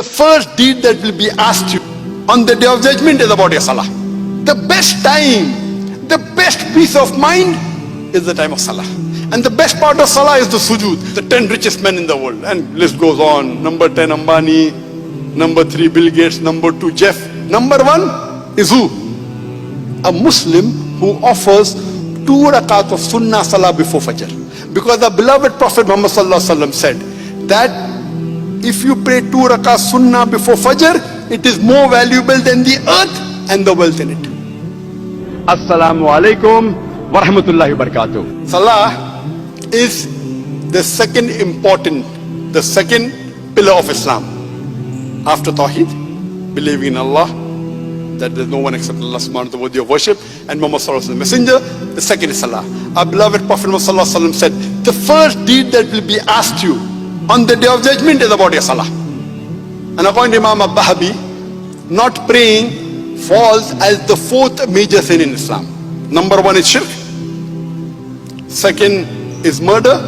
The first deed that will be asked you on the day of judgment is about your salah. The best time, the best peace of mind is the time of salah. And the best part of salah is the sujood. The 10 richest men in the world, and list goes on. Number 10 Ambani, number 3 Bill Gates, number 2 Jeff. Number 1 is who? A Muslim who offers 2 rakat of sunnah salah before Fajr. Because the beloved Prophet Muhammad said that if you pray 2 rakat sunnah before Fajr, it is more valuable than the earth and the wealth in it. Assalamu alaikum wa rahmatullahi wa barakatuh. Salah is the second pillar of Islam. After Tawheed, believing in Allah, that there is no one except Allah subhanahu wa ta'ala worthy of worship, and Muhammad sallallahu alaihi wasallam messenger, the second is Salah. Our beloved Prophet Muhammad sallallahu alaihi wasallam said, the first deed that will be asked you on the day of judgment is about your Salah. And according to Imam al-Bahabi, not praying falls as the 4th major sin in Islam. Number 1 is shirk, 2nd is murder,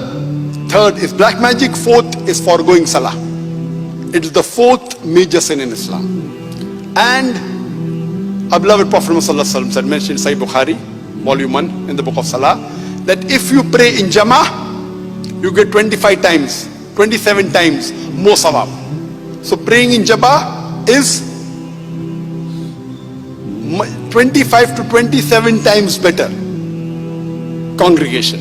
3rd is black magic, 4th is foregoing Salah. It is the 4th major sin in Islam. And our beloved Prophet ﷺ said, mentioned in Sahih Bukhari, volume 1 in the book of Salah, that if you pray in Jama'ah, you get 25 times, 27 times more sawab. So praying in Jama'ah is 25 to 27 times better congregation.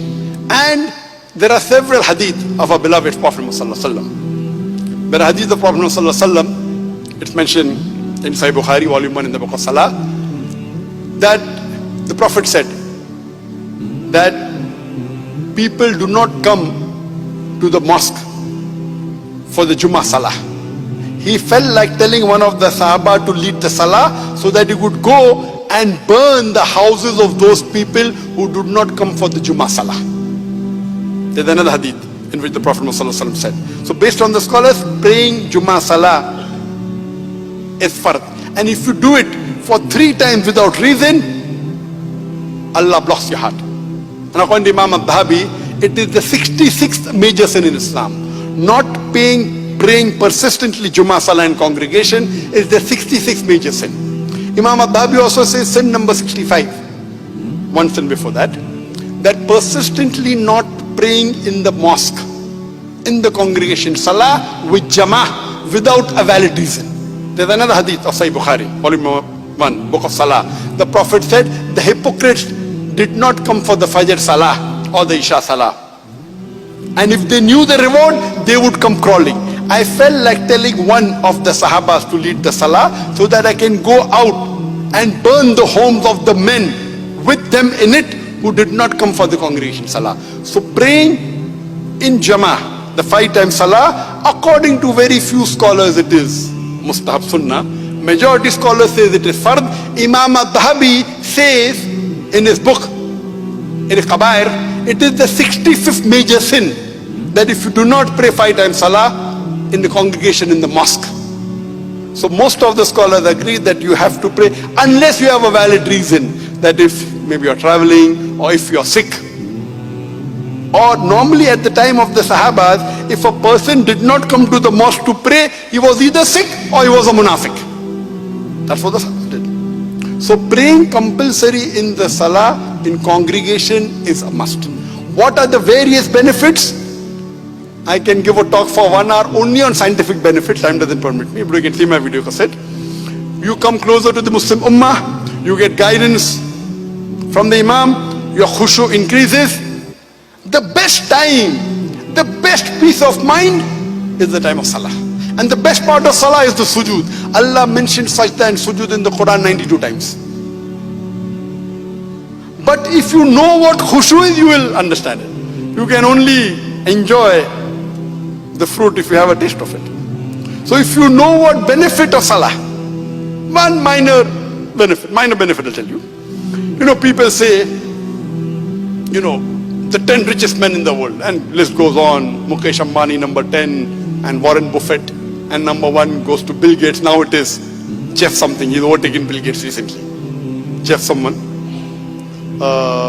And there are several hadith of our beloved Prophet ﷺ. There are hadith of Prophet ﷺ, it's mentioned in Sahih Bukhari, volume 1 in the book of Salah, that the Prophet said that people do not come to the mosque for the Jummah Salah. He felt like telling one of the Sahaba to lead the Salah so that he could go and burn the houses of those people who did not come for the Jummah Salah. There's another hadith in which the Prophet ﷺ said. So based on the scholars, praying Jummah Salah is fard. And if you do it for 3 times without reason, Allah blocks your heart. And according to Imam al-Dhahabi, it is the 66th major sin in Islam. Not praying persistently Jummah Salah in congregation is the 66th major sin. Imam al-Dhahabi also says sin number 65, one sin before that, that persistently not praying in the mosque, in the congregation, Salah with Jama'ah without a valid reason. There's another hadith of Sahih Bukhari, volume 1, book of Salah. The Prophet said, the hypocrites did not come for the Fajr Salah or the Isha Salah. And if they knew the reward, they would come crawling. I felt like telling one of the Sahabas to lead the Salah so that I can go out and burn the homes of the men with them in it who did not come for the congregation Salah. So praying in Jama'ah, the 5 times Salah, according to very few scholars it is Mustahab Sunnah. Majority scholars says it is Fard. Imam al-Dhahabi says in his book, in his Kabair, it is the 65th major sin that if you do not pray 5 times Salah in the congregation in the mosque. So most of the scholars agree that you have to pray unless you have a valid reason, that if maybe you're traveling or if you're sick. Or normally at the time of the Sahabas, if a person did not come to the mosque to pray, he was either sick or he was a munafiq. That's what the Sahabas did. So praying compulsory in the Salah in congregation is a must. What are the various benefits? I can give a talk for 1 hour only on scientific benefits. Time doesn't permit me, but you can see my video cassette. You come closer to the Muslim Ummah, you get guidance from the Imam, your khushu increases. The best time, the best peace of mind is the time of Salah. And the best part of Salah is the sujood. Allah mentioned sajda and sujood in the Quran 92 times. But if you know what khushu is, you will understand it. You can only enjoy the fruit if you have a taste of it. So if you know what benefit of Salah, one minor benefit I'll tell you. You know, people say, you know, the 10 richest men in the world, and list goes on. Mukesh Ambani number 10, and Warren Buffett, and number 1 goes to Bill Gates. Now it is Jeff something. He's overtaken Bill Gates recently. Jeff someone,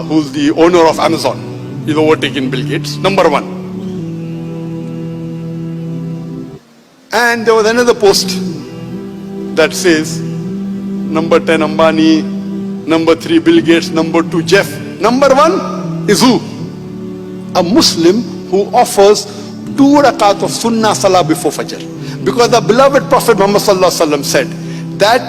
who's the owner of Amazon. He's overtaken Bill Gates. Number 1. And there was another post that says, number 10 Ambani, number 3 Bill Gates, number 2 Jeff. Number 1 is who? A Muslim who offers 2 rakat of sunnah salah before Fajr. Because the beloved Prophet Muhammad sallallahu alaihi wasallam said that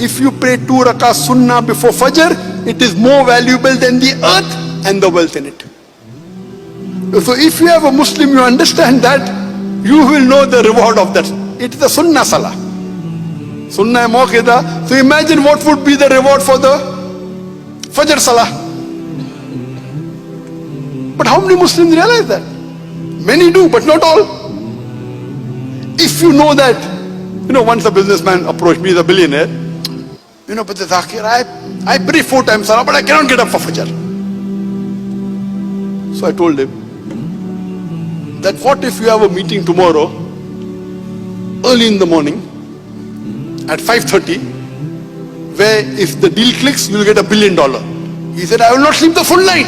if you pray 2 rakat sunnah before Fajr, it is more valuable than the earth and the wealth in it. So if you have a Muslim, you understand that, you will know the reward of that. It is the sunnah salah. Sunnah muakkada. So imagine what would be the reward for the Fajr salah. But how many Muslims realize that? Many do, but not all. If you know that, once a businessman approached me, he's a billionaire, but the Zakir, I pray 4 times salah, but I cannot get up for Fajr. So I told him, that what if you have a meeting tomorrow, early in the morning, at 5:30, where if the deal clicks, you will get $1 billion. He said, I will not sleep the full night.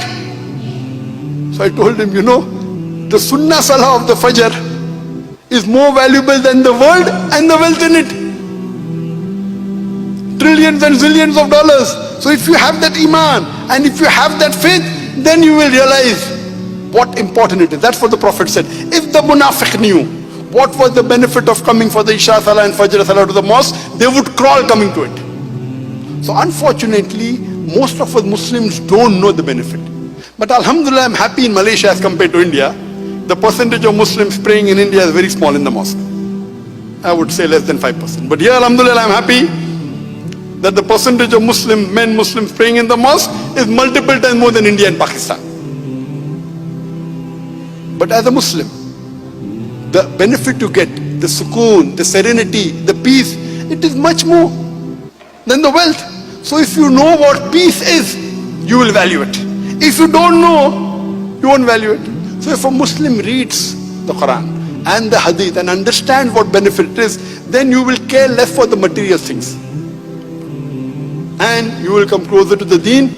So I told him, the sunnah salah of the Fajr is more valuable than the world and the wealth in it. Trillions and zillions of dollars. So if you have that iman, and if you have that faith, then you will realize what important it is. That's what the Prophet said. If the munafiq knew what was the benefit of coming for the Isha Salah and Fajr Salah to the mosque, they would crawl coming to it. So unfortunately, most of us Muslims don't know the benefit. But Alhamdulillah, I'm happy in Malaysia as compared to India. The percentage of Muslims praying in India is very small in the mosque. I would say less than 5%. But here, Alhamdulillah, I'm happy that the percentage of Muslims praying in the mosque is multiple times more than India and Pakistan. But as a Muslim, the benefit you get, the sukoon, the serenity, the peace, it is much more than the wealth. So if you know what peace is, you will value it. If you don't know, you won't value it. So if a Muslim reads the Quran and the Hadith and understands what benefit it is, then you will care less for the material things. And you will come closer to the deen.